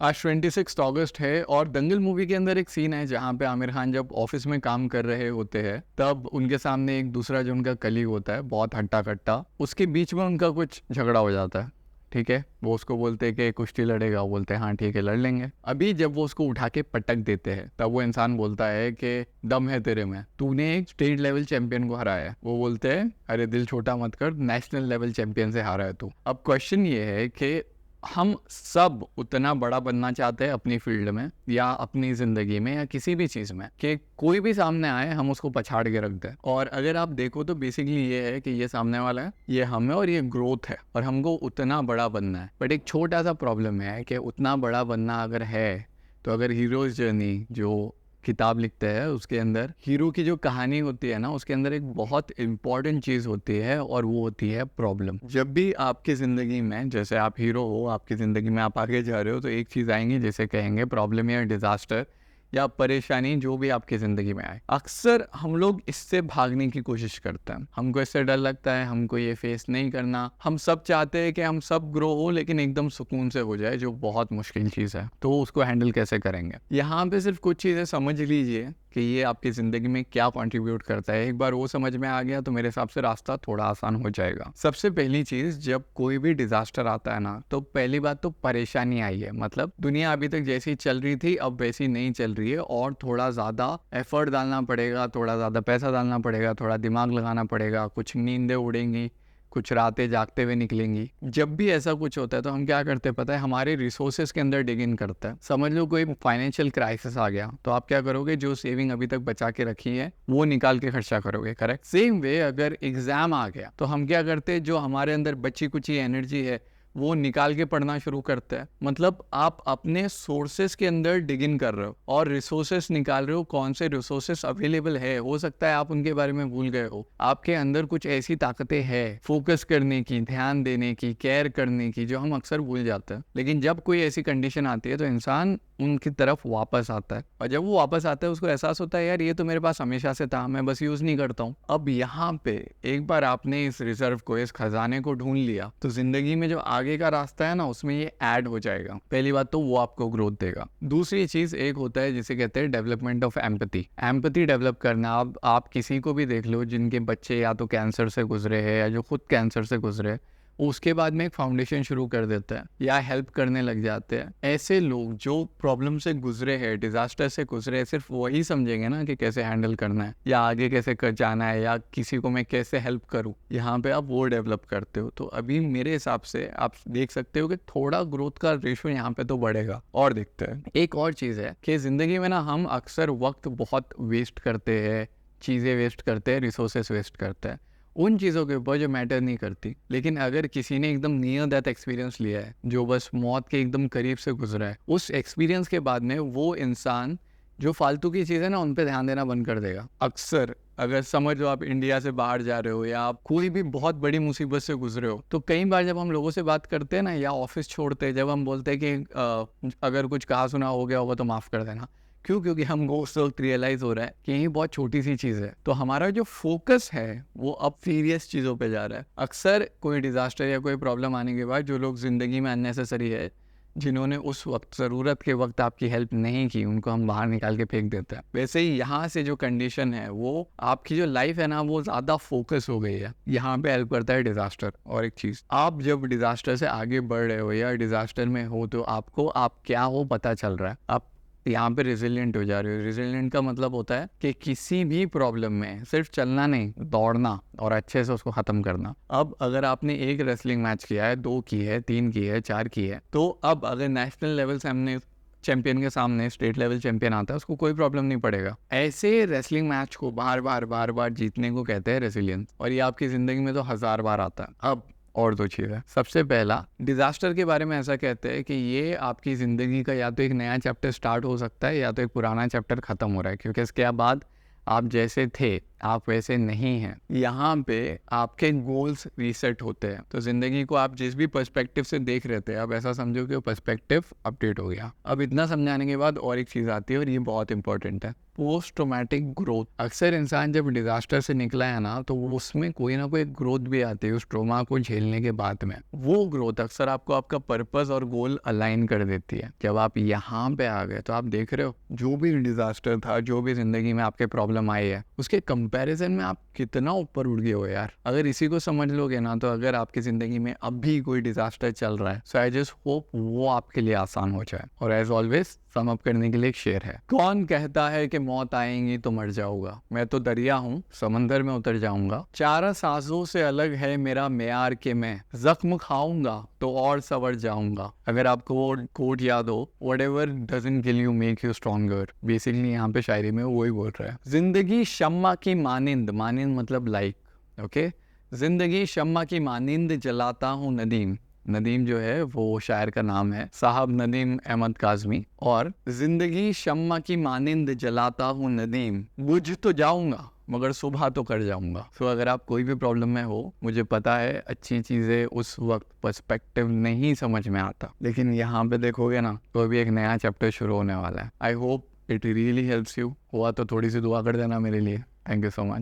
आज 26 अगस्त है और दंगल मूवी के अंदर एक सीन है जहाँ पे आमिर खान जब ऑफिस में काम कर रहे होते हैं तब उनके सामने एक दूसरा जो उनका कलीग होता है बहुत हट्टा कट्टा, उसके बीच में उनका कुछ झगड़ा हो जाता है। ठीक है, वो उसको बोलते हैं कि कुश्ती लड़ेगा, वो बोलते हैं हाँ ठीक है लड़ लेंगे। अभी जब वो उसको उठा के पटक देते हैं तब वो इंसान बोलता है कि दम है तेरे में, तूने एक स्टेट लेवल चैंपियन को हराया है। वो बोलते हैं अरे दिल छोटा मत कर, नेशनल लेवल चैंपियन से हारा है तू। अब क्वेश्चन ये है कि हम सब उतना बड़ा बनना चाहते हैं अपनी फील्ड में या अपनी ज़िंदगी में या किसी भी चीज़ में कि कोई भी सामने आए हम उसको पछाड़ के रख दें। और अगर आप देखो तो बेसिकली ये है कि ये सामने वाला है, ये हम है और ये ग्रोथ है और हमको उतना बड़ा बनना है। बट एक छोटा सा प्रॉब्लम है कि उतना बड़ा बनना अगर है तो अगर हीरोज़ जर्नी जो किताब लिखते हैं उसके अंदर हीरो की जो कहानी होती है ना, उसके अंदर एक बहुत इंपॉर्टेंट चीज़ होती है और वो होती है प्रॉब्लम। जब भी आपकी ज़िंदगी में, जैसे आप हीरो हो, आपकी ज़िंदगी में आप आगे जा रहे हो तो एक चीज़ आएंगी जिसे कहेंगे प्रॉब्लम या डिज़ास्टर या परेशानी, जो भी आपकी ज़िंदगी में आए। अक्सर हम लोग इससे भागने की कोशिश करते हैं, हमको इससे डर लगता है, हमको ये फेस नहीं करना। हम सब चाहते हैं कि हम सब ग्रो हो लेकिन एकदम सुकून से हो जाए, जो बहुत मुश्किल चीज़ है। तो उसको हैंडल कैसे करेंगे, यहाँ पे सिर्फ कुछ चीज़ें समझ लीजिए कि ये आपकी ज़िंदगी में क्या कंट्रीब्यूट करता है। एक बार वो समझ में आ गया तो मेरे हिसाब से रास्ता थोड़ा आसान हो जाएगा। सबसे पहली चीज़, जब कोई भी डिज़ास्टर आता है ना, तो पहली बात तो परेशानी आई है, मतलब दुनिया अभी तक जैसी चल रही थी अब वैसी नहीं चल रही है और थोड़ा ज़्यादा एफर्ट डालना पड़ेगा, थोड़ा ज़्यादा पैसा डालना पड़ेगा, थोड़ा दिमाग लगाना पड़ेगा, कुछ नींदें उड़ेंगी, कुछ रातें जागते हुए निकलेंगी। जब भी ऐसा कुछ होता है तो हम क्या करते हैं पता है, हमारे रिसोर्सेज के अंदर डिग इन करता है। समझ लो कोई फाइनेंशियल क्राइसिस आ गया तो आप क्या करोगे, जो सेविंग अभी तक बचा के रखी है वो निकाल के खर्चा करोगे, करेक्ट। सेम वे अगर एग्जाम आ गया तो हम क्या करते हैं, जो हमारे अंदर बची कुची एनर्जी है वो निकाल के पढ़ना शुरू करते हैं। मतलब आप अपने सोर्सेस के अंदर डिग इन कर रहे हो और रिसोर्सेस निकाल रहे हो, कौन से रिसोर्सेस अवेलेबल है। हो सकता है आप उनके बारे में भूल गए हो, आपके अंदर कुछ ऐसी ताकतें हैं फोकस करने की, ध्यान देने की, केयर करने की, जो हम अक्सर भूल जाते हैं। लेकिन जब कोई ऐसी कंडीशन आती है तो इंसान उनकी तरफ वापस आता है और जब वो वापस आता है उसको एहसास होता है यार ये तो मेरे पास हमेशा से था, मैं बस यूज नहीं करता हूँ। अब यहाँ पे एक बार आपने इस रिजर्व को, इस खजाने को ढूंढ लिया तो जिंदगी में जो आगे का रास्ता है ना उसमें ये ऐड हो जाएगा। पहली बात तो वो आपको ग्रोथ देगा। दूसरी चीज एक होता है जिसे कहते हैं development of empathy. Empathy develop करना, अब आप किसी को भी देख लो जिनके बच्चे या तो कैंसर से गुजरे हैं या जो खुद कैंसर से गुजरे, उसके बाद में एक फाउंडेशन शुरू कर देते हैं या हेल्प करने लग जाते हैं। ऐसे लोग जो प्रॉब्लम से गुजरे हैं, डिजास्टर से गुजरे हैं, सिर्फ वही समझेंगे ना कि कैसे हैंडल करना है या आगे कैसे कर जाना है या किसी को मैं कैसे हेल्प करूं। यहाँ पे आप वो डेवलप करते हो तो अभी मेरे हिसाब से आप देख सकते हो कि थोड़ा ग्रोथ का रेशियो यहाँ पे तो बढ़ेगा। और देखते हैं एक और चीज़ है कि ज़िंदगी में ना हम अक्सर वक्त बहुत वेस्ट करते हैं, चीज़ें वेस्ट करते हैं, रिसोर्सेस वेस्ट करते हैं उन चीज़ों के ऊपर जो मैटर नहीं करती। लेकिन अगर किसी ने एकदम नियर डेथ एक्सपीरियंस लिया है, जो बस मौत के एकदम करीब से गुजरा है, उस एक्सपीरियंस के बाद में वो इंसान जो फालतू की चीज़ है ना उन पे ध्यान देना बंद कर देगा। अक्सर अगर समझ लो आप इंडिया से बाहर जा रहे हो या आप कोई भी बहुत बड़ी मुसीबत से गुजरे हो, तो कई बार जब हम लोगों से बात करते हैं ना या ऑफिस छोड़ते हैं, जब हम बोलते हैं कि अगर कुछ कहा सुना हो गया होगा तो माफ़ कर देना। क्यों? क्योंकि हमको उस वक्त रियलाइज़ हो रहा है कि ये बहुत छोटी सी चीज़ है। तो हमारा जो फोकस है वो अब सीरियस चीज़ों पे जा रहा है। अक्सर कोई डिज़ास्टर या कोई प्रॉब्लम आने के बाद जो लोग ज़िंदगी में अननेसेसरी है, जिन्होंने उस वक्त ज़रूरत के वक्त आपकी हेल्प नहीं की, उनको हम बाहर निकाल के फेंक देते हैं। वैसे ही यहाँ से जो कंडीशन है, वो आपकी जो लाइफ है ना वो ज़्यादा फोकस हो गई है, यहाँ पे हेल्प करता है डिज़ास्टर। और एक चीज़, आप जब डिज़ास्टर से आगे बढ़ रहे हो या डिज़ास्टर में हो तो आपको आप क्या हो पता चल रहा है, आप यहाँ पे रेजिलिएंट हो जा रहे हो। रेजिलिएंट का मतलब होता है कि किसी भी प्रॉब्लम में सिर्फ चलना नहीं, दौड़ना और अच्छे से उसको ख़त्म करना। अब अगर आपने एक रेसलिंग मैच किया है, 2 की है, 3 की है, 4 की है, तो अब अगर नेशनल लेवल से हमने चैंपियन के सामने स्टेट लेवल चैंपियन आता है, उसको कोई प्रॉब्लम नहीं पड़ेगा। ऐसे रेसलिंग मैच को बार बार जीतने को कहते हैं रेसिलियंस, और ये आपकी ज़िंदगी में तो 1000 बार आता है। अब और 2 चीज़ें। सबसे पहला, डिज़ास्टर के बारे में ऐसा कहते हैं कि ये आपकी ज़िंदगी का या तो एक नया चैप्टर स्टार्ट हो सकता है या तो एक पुराना चैप्टर ख़त्म हो रहा है, क्योंकि इसके बाद आप जैसे थे आप वैसे नहीं हैं। यहाँ पे आपके गोल्स रीसेट होते हैं। तो जिंदगी को आप जिस भी पर्सपेक्टिव से देख रहे थे, अब ऐसा समझो कि वो पर्सपेक्टिव अपडेट हो गया। अब इतना समझाने के बाद और एक चीज़ आती है और ये बहुत इंपॉर्टेंट है, पोस्ट ट्रोमैटिक ग्रोथ। अक्सर इंसान जब डिजास्टर से निकला है ना, तो वो उसमें कोई ना कोई ग्रोथ भी आती है उस ट्रोमा को झेलने के बाद में। वो ग्रोथ अक्सर आपको आपका पर्पस और गोल अलाइन कर देती है। जब आप यहाँ पे आ गए तो आप देख रहे हो जो भी डिजास्टर था, जो भी जिंदगी में आपके प्रॉब्लम आई है, उसके कंपैरिजन में आप कितना ऊपर उड़ गए हो यार। अगर इसी को समझ लोगे ना, तो अगर आपकी जिंदगी में अब भी कोई डिजास्टर चल रहा है, सो आई जस्ट होप वो आपके लिए आसान हो जाए। और एज ऑलवेज सम अप करने के लिए एक शेर है, कौन कहता है कि मौत आएंगी तो मर जाऊंगा, मैं तो दरिया हूँ समंदर में उतर जाऊंगा। चारा साजों से अलग है मेरा मेयार के मैं जख्म खाऊंगा तो और संवर जाऊंगा। अगर आपको वो कोट याद हो, whatever doesn't kill you make you stronger, basically यहाँ पे शायरी में वही बोल रहा है। जिंदगी शम्मा की मानिंद, मानिंद मतलब लाइक, ओके। जिंदगी शम्मा की मानिंद जलाता हूँ नदीम, नदीम जो है वो शायर का नाम है, साहब नदीम अहमद काज़मी। और जिंदगी शम्मा की मानिंद जलाता हूँ नदीम, बुझ तो जाऊंगा मगर सुबह तो कर जाऊंगा। तो अगर आप कोई भी प्रॉब्लम में हो, मुझे पता है अच्छी चीज़ें उस वक्त पर्सपेक्टिव नहीं समझ में आता, लेकिन यहाँ पे देखोगे ना तो अभी एक नया चैप्टर शुरू होने वाला है। I hope it really helps you. हुआ तो थोड़ी सी दुआ कर देना मेरे लिए। Thank you so much.